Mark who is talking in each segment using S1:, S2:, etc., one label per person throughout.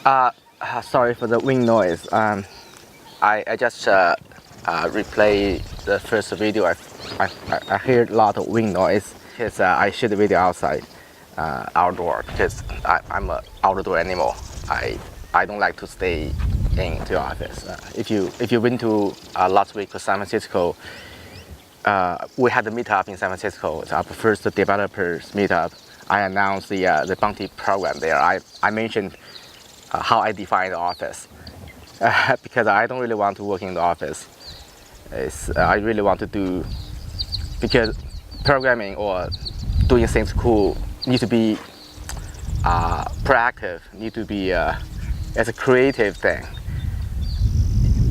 S1: Sorry for the wind noise. I just replay the first video. I heard a lot of wind noise because I shoot the video outside, outdoor, because I'm an outdoor animal. I don't like to stay in the office. If you've been to last week to San Francisco, we had a meetup in San Francisco. It's our first developers meetup. I announced the bounty program there. I mentioned how I define the office because I don't really want to work in the office. I really want to do, because programming or doing things cool need to be proactive, need to be as a creative thing.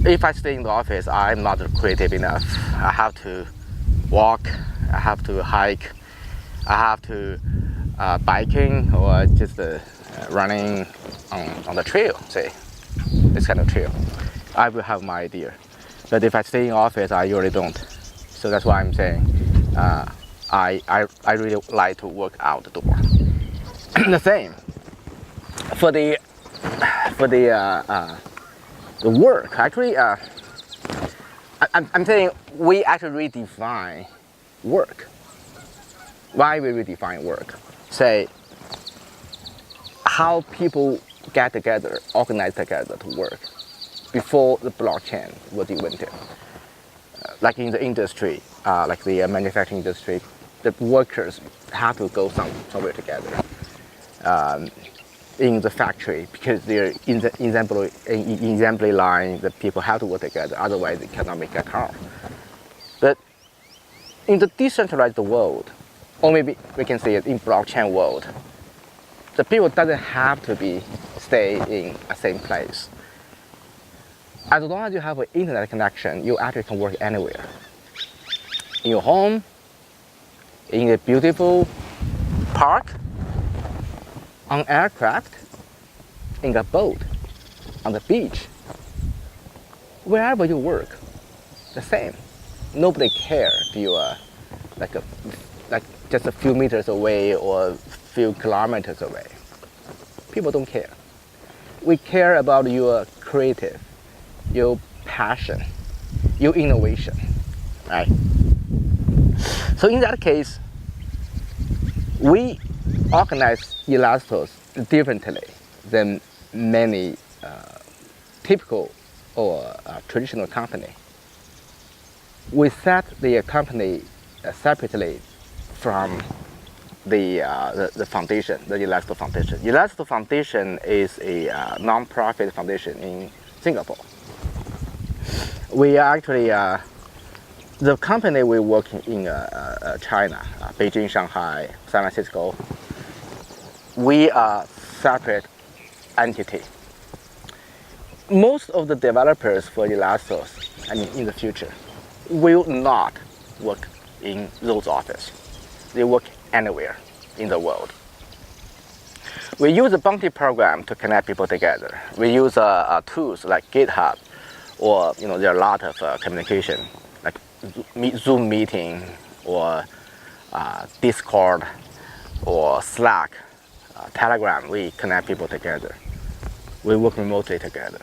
S1: If I stay in the office, I'm not creative enough. I have to walk, I have to hike, I have to biking or just running on the trail, say, this kind of trail. I will have my idea. But if I stay in office, I usually don't. So that's why I'm saying I really like to work outdoor. The same for the work. Actually, I'm saying we actually redefine work. Why we redefine work? Say, how people get together, organize together to work before the blockchain was invented. Like in the industry, like the manufacturing industry, the workers have to go somewhere together. In the factory, because they're in the assembly line, the people have to work together, otherwise they cannot make a car. But in the decentralized world, or maybe we can say it in blockchain world, the people doesn't have to stay in the same place. As long as you have an internet connection, you actually can work anywhere. In your home, in a beautiful park, on aircraft, in a boat, on the beach, wherever you work, the same. Nobody cares if you are like just a few meters away or a few kilometers away. People don't care. We care about your creative, your passion, your innovation, right? So in that case, we organize Elastos differently than many typical or traditional company. We set the company separately from the foundation, the Elastos Foundation. Elastos Foundation is a non-profit foundation in Singapore. We actually, the company we work in China, Beijing, Shanghai, San Francisco, we are separate entity. Most of the developers for Elastos, in the future, will not work in those offices. They work anywhere in the world. We use a bounty program to connect people together. We use tools like GitHub, or there are a lot of communication, like Zoom meeting, or Discord, or Slack, Telegram. We connect people together. We work remotely together.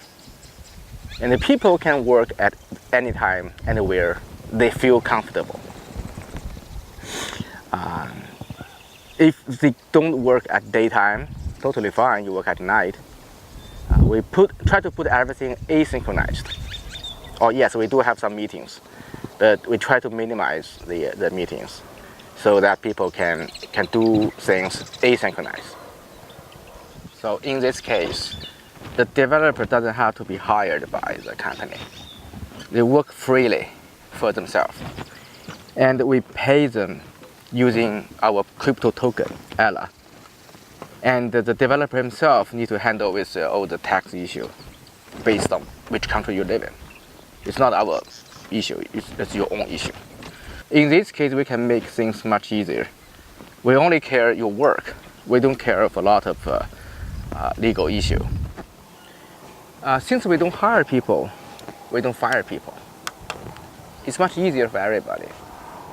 S1: And the people can work at any time, anywhere they feel comfortable. If they don't work at daytime, totally fine, you work at night. We try to put everything asynchronized. Oh yes, we do have some meetings, but we try to minimize the meetings so that people can do things asynchronized. So in this case, the developer doesn't have to be hired by the company. They work freely for themselves. And we pay them using our crypto token, Ella. And the developer himself needs to handle with all the tax issue based on which country you live in. It's not our issue, it's your own issue. In this case, we can make things much easier. We only care your work. We don't care of a lot of legal issue. Since we don't hire people, we don't fire people. It's much easier for everybody.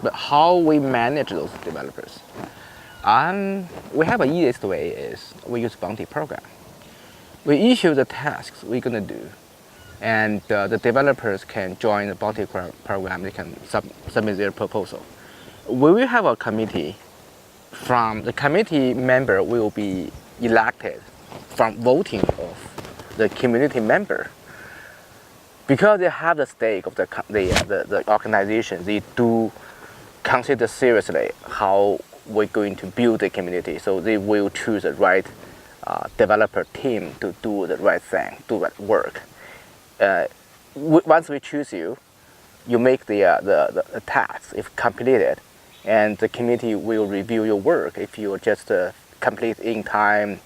S1: But how we manage those developers? We have an easiest way is we use bounty program. We issue the tasks we're gonna do, and the developers can join the bounty program. They can submit their proposal. We will have a committee. From the committee member will be elected from voting of the community member. Because they have the stake of the organization, they do consider seriously how we're going to build the community. So they will choose the right developer team to do the right thing, do that work. Once we choose you, you make the task if completed, and the committee will review your work. If you just complete in time,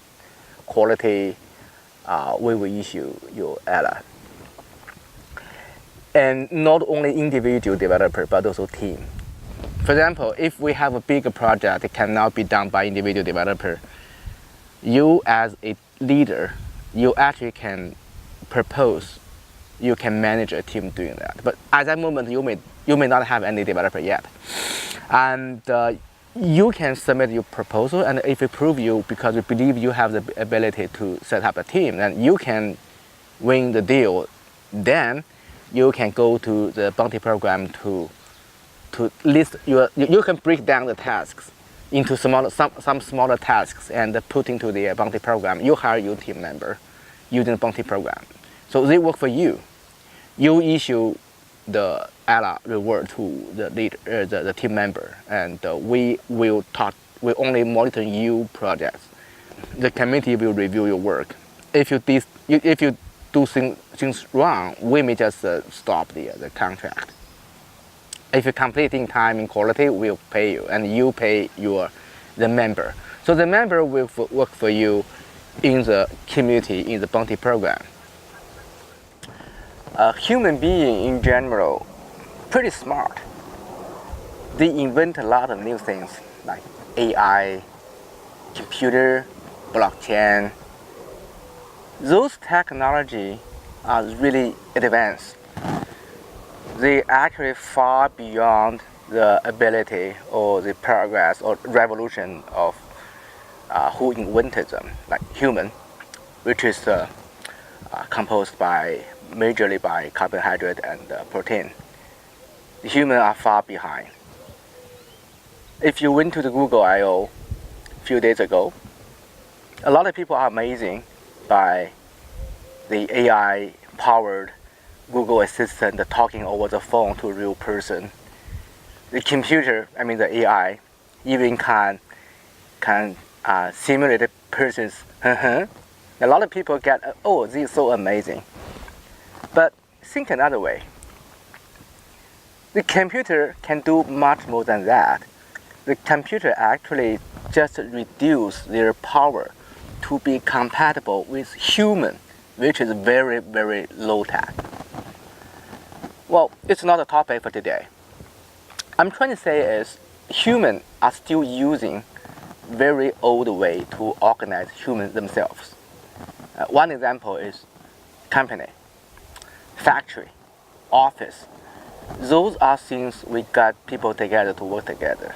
S1: quality, we will issue your Ella. And not only individual developer, but also team. For example, if we have a bigger project that cannot be done by individual developer, you as a leader, you actually can propose, you can manage a team doing that. But at that moment, you may not have any developer yet. And you can submit your proposal, and if we approve you because we believe you have the ability to set up a team, then you can win the deal. Then you can go to the bounty program to list you can break down the tasks into some smaller tasks and put into the bounty program. You hire your team member using the bounty program. So they work for you. You issue the Ella reward to the leader, the team member, and we only monitor you projects. The committee will review your work. If you do things wrong, we may just stop the contract. If you complete in time and quality, we'll pay you, and you pay the member. So the member will work for you in the community, in the bounty program. A human being in general, pretty smart. They invent a lot of new things like AI, computer, blockchain. Those technology are really advanced. They actually far beyond the ability or the progress or revolution of who invented them, like human, which is composed majorly by carbohydrate and protein. The humans are far behind. If you went to the Google I/O a few days ago, a lot of people are amazing by the AI-powered Google Assistant talking over the phone to a real person. The computer, the AI, even can simulate a person's A lot of people get, oh, this is so amazing. But think another way. The computer can do much more than that. The computer actually just reduce their power to be compatible with human, which is very, very low tech. Well, it's not a topic for today. I'm trying to say is humans are still using very old way to organize humans themselves. One example is company, factory, office. Those are things we got people together to work together.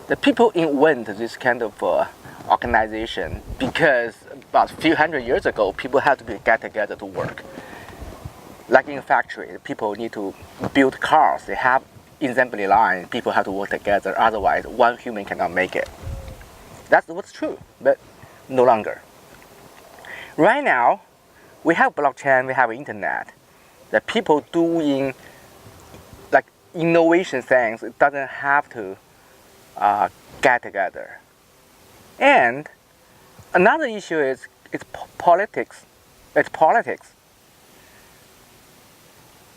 S1: The people invent this kind of organization because about a few hundred years ago, people had to get together to work. Like in a factory, people need to build cars. They have assembly line. People have to work together. Otherwise, one human cannot make it. That's what's true, but no longer. Right now, we have blockchain, we have internet. The people doing like innovation things, it doesn't have to get together. And another issue is it's politics. It's politics.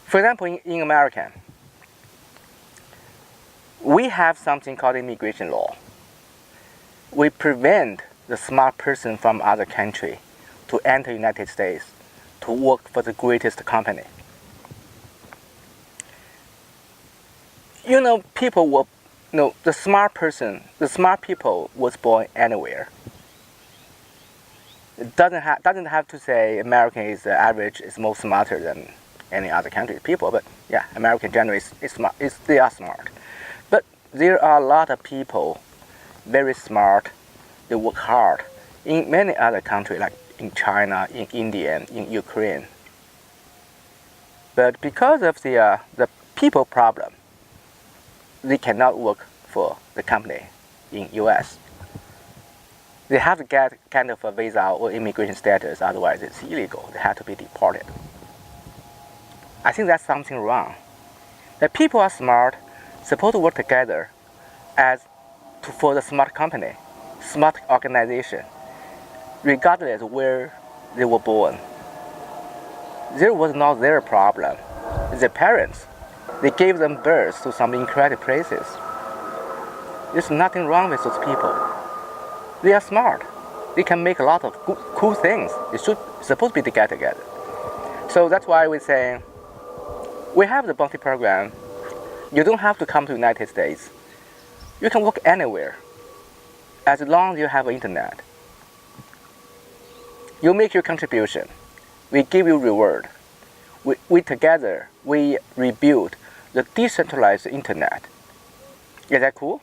S1: For example, in America, we have something called immigration law. We prevent the smart person from other country to enter United States to work for the greatest company. People were, the smart people was born anywhere. It doesn't have to say American is the average, is more smarter than any other country people, but yeah, American generally is smart. They are smart. But there are a lot of people very smart. They work hard in many other countries, like in China, in India, in Ukraine. But because of the people problem, they cannot work for the company in US. They have to get kind of a visa or immigration status, otherwise it's illegal. They have to be deported. I think that's something wrong. The people are smart, supposed to work together for the smart company, smart organization, regardless of where they were born. There was not their problem. Their parents, they gave them birth to some incredible places. There's nothing wrong with those people. They are smart. They can make a lot of cool things. They should supposed to be together. So that's why we say, we have the bounty program. You don't have to come to the United States. You can work anywhere, as long as you have internet. You make your contribution. We give you reward. We together, we rebuild the decentralized internet. Is that cool?